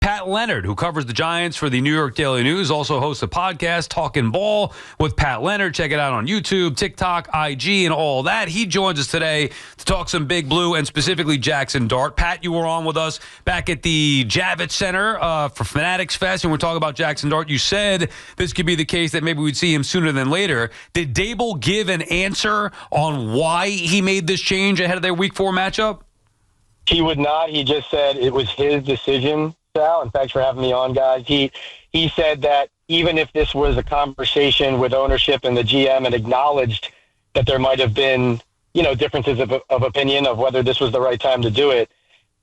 Pat Leonard, who covers the Giants for the New York Daily News, also hosts a podcast, Talkin' Ball with Pat Leonard. Check it out on YouTube, TikTok, IG, and all that. He joins us today to talk some Big Blue and specifically Jaxson Dart. Pat, you were on with us back at the Javits Center for Fanatics Fest, and we're talking about Jaxson Dart. You said this could be the case that maybe we'd see him sooner than later. Did Daboll give an answer on why he made this change ahead of their Week 4 matchup? He would not. He just said it was his decision, Sal, and thanks for having me on, guys. He said that even if this was a conversation with ownership and the GM and acknowledged that there might have been, differences of opinion of whether this was the right time to do it,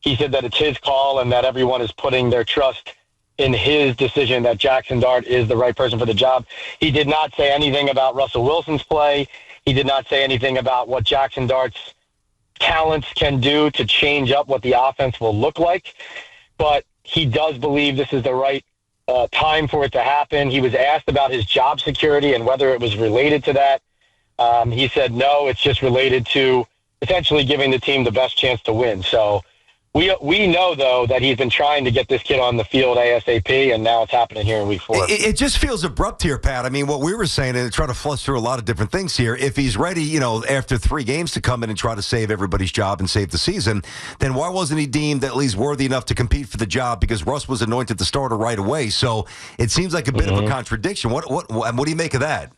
he said that it's his call and that everyone is putting their trust in his decision that Jaxson Dart is the right person for the job. He did not say anything about Russell Wilson's play. He did not say anything about what Jaxson Dart's talents can do to change up what the offense will look like. But he does believe this is the right time for it to happen. He was asked about his job security and whether it was related to that. He said, no, it's just related to essentially giving the team the best chance to win. So we know, though, that he's been trying to get this kid on the field ASAP, and now it's happening here in Week 4. It just feels abrupt here, Pat. I mean, what we were saying, and try to flush through a lot of different things here, if he's ready, after 3 games to come in and try to save everybody's job and save the season, then why wasn't he deemed at least worthy enough to compete for the job? Because Russ was anointed the starter right away. So it seems like a bit of a contradiction. What do you make of that?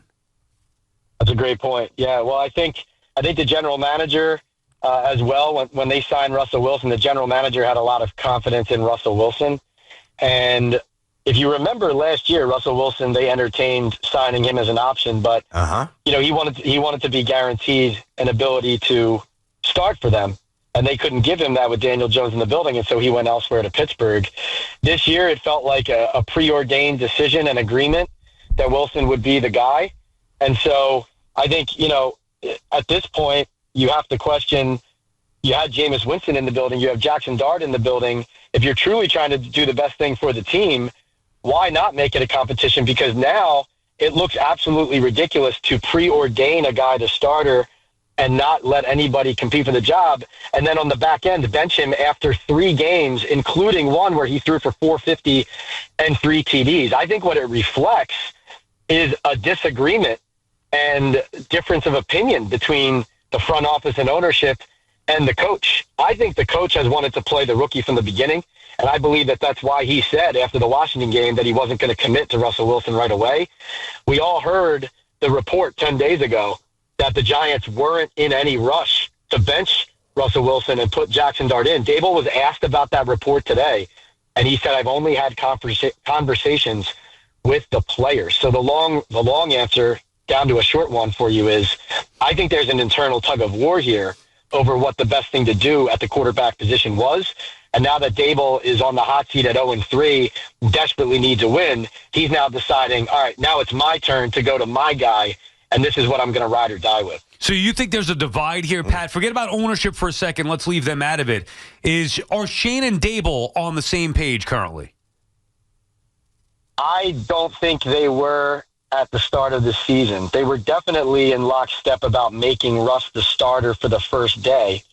That's a great point. Yeah, well, I think the general manager as well, when they signed Russell Wilson, the general manager had a lot of confidence in Russell Wilson. And if you remember last year, Russell Wilson, they entertained signing him as an option, but he wanted to be guaranteed an ability to start for them, and they couldn't give him that with Daniel Jones in the building, and so he went elsewhere to Pittsburgh. This year, it felt like a preordained decision and agreement that Wilson would be the guy. And so I think, at this point, you have to question, you had Jameis Winston in the building, you have Jaxson Dart in the building. If you're truly trying to do the best thing for the team, why not make it a competition? Because now it looks absolutely ridiculous to preordain a guy to starter and not let anybody compete for the job. And then on the back end, bench him after 3 games, including one where he threw for 450 and 3 TDs. I think what it reflects is a disagreement and difference of opinion between the front office and ownership and the coach. I think the coach has wanted to play the rookie from the beginning, and I believe that that's why he said after the Washington game that he wasn't going to commit to Russell Wilson right away. We all heard the report 10 days ago that the Giants weren't in any rush to bench Russell Wilson and put Jaxson Dart in. Daboll was asked about that report today, and he said, I've only had conversations with the players. So the long answer down to a short one for you is I think there's an internal tug-of-war here over what the best thing to do at the quarterback position was. And now that Daboll is on the hot seat at 0-3, desperately needs a win, he's now deciding, all right, now it's my turn to go to my guy, and this is what I'm going to ride or die with. So you think there's a divide here, Pat? Forget about ownership for a second. Let's leave them out of it. Are Schoen and Daboll on the same page currently? I don't think they were at the start of the season. They were definitely in lockstep about making Russ the starter for the first day,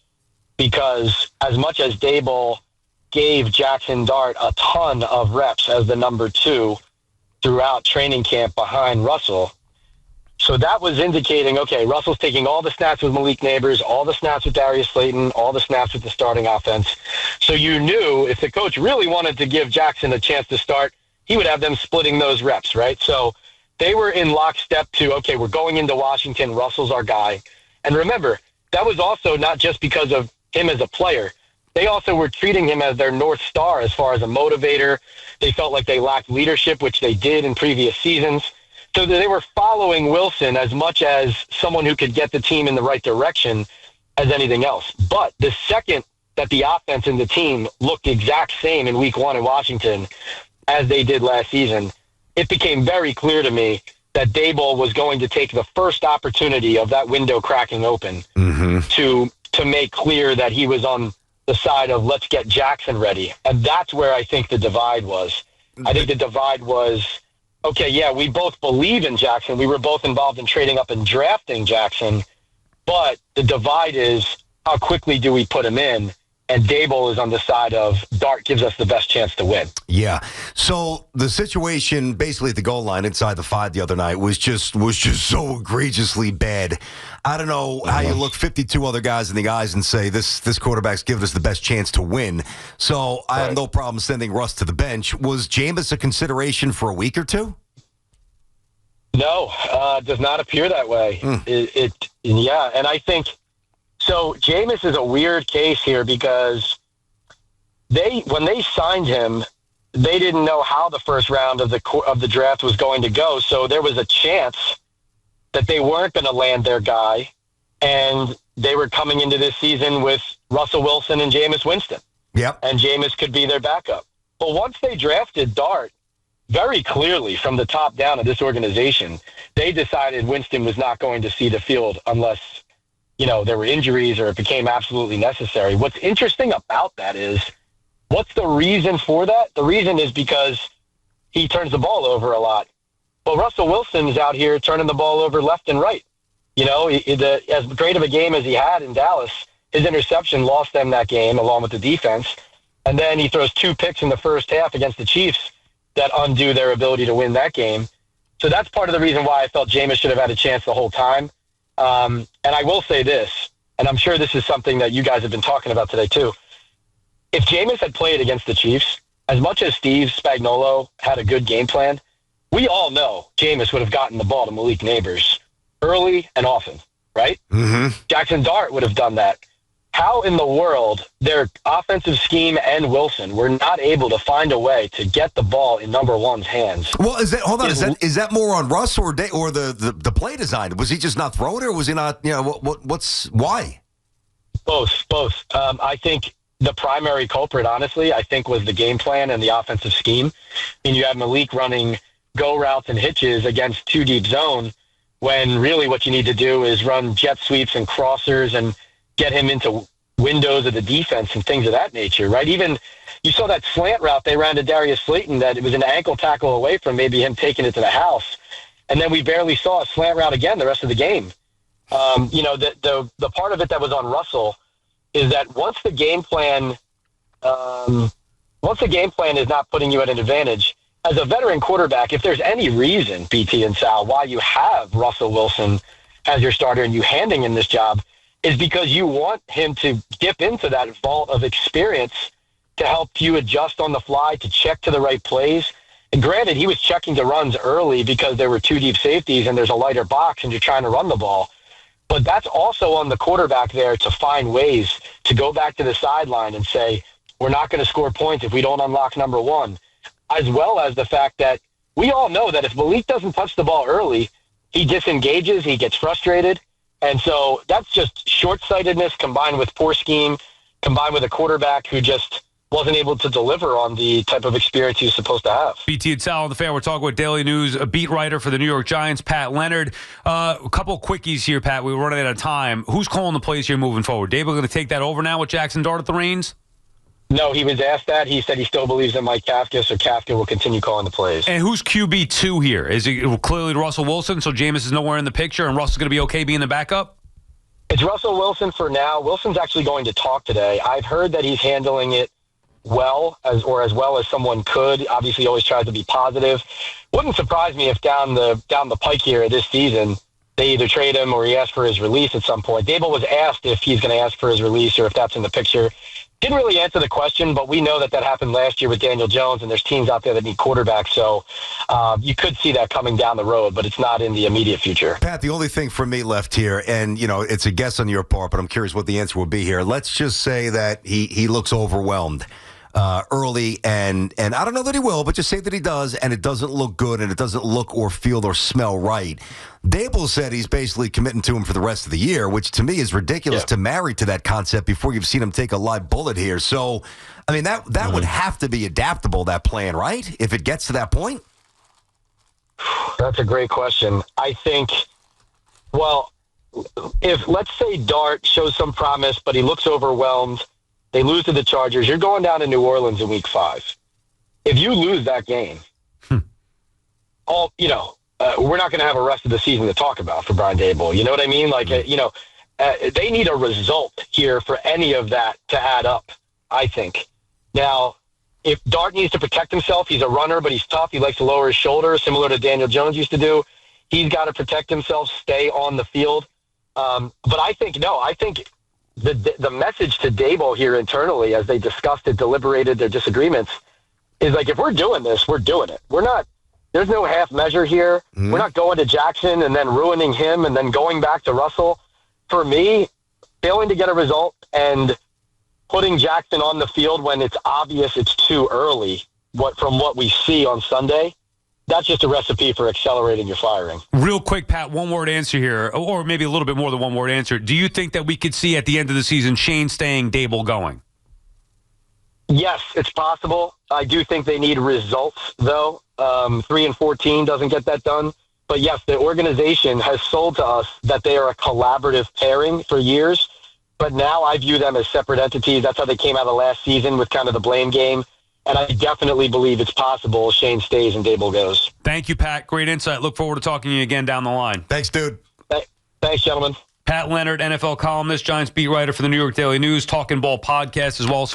because as much as Daboll gave Jaxson Dart a ton of reps as the number 2 throughout training camp behind Russell, so that was indicating, okay, Russell's taking all the snaps with Malik Neighbors, all the snaps with Darius Slayton, all the snaps with the starting offense. So you knew if the coach really wanted to give Jaxson a chance to start, he would have them splitting those reps, right? So they were in lockstep to, okay, we're going into Washington, Russell's our guy. And remember, that was also not just because of him as a player. They also were treating him as their North Star as far as a motivator. They felt like they lacked leadership, which they did in previous seasons. So they were following Wilson as much as someone who could get the team in the right direction as anything else. But the second that the offense and the team looked the exact same in Week 1 in Washington as they did last season, it became very clear to me that Daboll was going to take the first opportunity of that window cracking open to make clear that he was on the side of let's get Jaxson ready. And that's where I think the divide was. I think the divide was, okay, yeah, we both believe in Jaxson. We were both involved in trading up and drafting Jaxson. But the divide is how quickly do we put him in? and Daboll is on the side of Dart gives us the best chance to win. Yeah. So the situation basically at the goal line inside the 5 the other night was just so egregiously bad. I don't know how you look 52 other guys in the eyes and say this quarterback's giving us the best chance to win. So I have no problem sending Russ to the bench. Was Jameis a consideration for a week or two? No, does not appear that way. Yeah, and I think so. Jameis is a weird case here because when they signed him, they didn't know how the first round of the draft was going to go. So there was a chance that they weren't going to land their guy, and they were coming into this season with Russell Wilson and Jameis Winston. Yep. And Jameis could be their backup. But once they drafted Dart, very clearly from the top down of this organization, they decided Winston was not going to see the field unless, there were injuries or it became absolutely necessary. What's interesting about that is, what's the reason for that? The reason is because he turns the ball over a lot. Well, Russell Wilson's out here turning the ball over left and right. As great of a game as he had in Dallas, his interception lost them that game along with the defense. And then he throws 2 picks in the first half against the Chiefs that undo their ability to win that game. So that's part of the reason why I felt Jameis should have had a chance the whole time. And I will say this, and I'm sure this is something that you guys have been talking about today too. If Jameis had played against the Chiefs, as much as Steve Spagnuolo had a good game plan, we all know Jameis would have gotten the ball to Malik Neighbors early and often, right? Mm-hmm. Jaxson Dart would have done that. How in the world their offensive scheme and Wilson were not able to find a way to get the ball in number one's hands? Well, is that more on Russ or the play design? Was he just not throwing it, or was he not? Why? Both. I think the primary culprit, honestly, was the game plan and the offensive scheme. And you have Malik running go routes and hitches against 2 deep zone, when really what you need to do is run jet sweeps and crossers and get him into windows of the defense and things of that nature, right? Even you saw that slant route they ran to Darius Slayton that it was an ankle tackle away from maybe him taking it to the house. And then we barely saw a slant route again the rest of the game. The part of it that was on Russell is that once the game plan is not putting you at an advantage, as a veteran quarterback, if there's any reason, BT and Sal, why you have Russell Wilson as your starter and you handing him this job, is because you want him to dip into that vault of experience to help you adjust on the fly, to check to the right plays. And granted, he was checking to runs early because there were 2 deep safeties and there's a lighter box and you're trying to run the ball. But that's also on the quarterback there to find ways to go back to the sideline and say, we're not going to score points if we don't unlock number one. As well as the fact that we all know that if Malik doesn't touch the ball early, he disengages, he gets frustrated. And so that's just short-sightedness combined with poor scheme, combined with a quarterback who just wasn't able to deliver on the type of experience he's supposed to have. BT and Sal on the Fan. We're talking with Daily News, a beat writer for the New York Giants, Pat Leonard. A couple of quickies here, Pat. We're running out of time. Who's calling the plays here moving forward? Daboll going to take that over now with Jaxson Dart at the reins? No, he was asked that. He said he still believes in Mike Kafka, so Kafka will continue calling the plays. And who's QB2 here? Is it clearly Russell Wilson, so Jameis is nowhere in the picture, and Russ is going to be okay being the backup? It's Russell Wilson for now. Wilson's actually going to talk today. I've heard that he's handling it well as well as someone could. Obviously, he always tries to be positive. Wouldn't surprise me if down the pike here this season, they either trade him or he asks for his release at some point. Daboll was asked if he's going to ask for his release or if that's in the picture. Didn't really answer the question, but we know that happened last year with Daniel Jones, and there's teams out there that need quarterbacks. So you could see that coming down the road, but it's not in the immediate future. Pat, the only thing for me left here, and, it's a guess on your part, but I'm curious what the answer will be here. Let's just say that he looks overwhelmed early, and I don't know that he will, but just say that he does, and it doesn't look good, and it doesn't look or feel or smell right. Daboll said he's basically committing to him for the rest of the year, which to me is ridiculous to marry to that concept before you've seen him take a live bullet here. So, I mean, that would have to be adaptable, that plan, right? If it gets to that point? That's a great question. I think, if let's say Dart shows some promise, but he looks overwhelmed, they lose to the Chargers, you're going down to New Orleans in week 5. If you lose that game, we're not going to have a rest of the season to talk about for Brian Daboll. You know what I mean? Like, they need a result here for any of that to add up, I think. Now, if Dart needs to protect himself, he's a runner, but he's tough. He likes to lower his shoulders, similar to Daniel Jones used to do. He's got to protect himself, stay on the field. But I think the message to Daboll here internally, as they discussed it, deliberated their disagreements, is like, if we're doing this, we're doing it. There's no half measure here. Mm-hmm. We're not going to Jackson and then ruining him and then going back to Russell. For me, failing to get a result and putting Jackson on the field when it's obvious it's too early, from what we see on Sunday, that's just a recipe for accelerating your firing. Real quick, Pat, one-word answer here, or maybe a little bit more than one-word answer. Do you think that we could see at the end of the season Schoen staying, Daboll going? Yes, it's possible. I do think they need results, though. 3-14 doesn't get that done. But yes, the organization has sold to us that they are a collaborative pairing for years. But now I view them as separate entities. That's how they came out of last season with kind of the blame game. And I definitely believe it's possible Schoen stays and Daboll goes. Thank you, Pat. Great insight. Look forward to talking to you again down the line. Thanks, dude. Thanks, gentlemen. Pat Leonard, NFL columnist, Giants beat writer for the New York Daily News, Talking Ball podcast as well.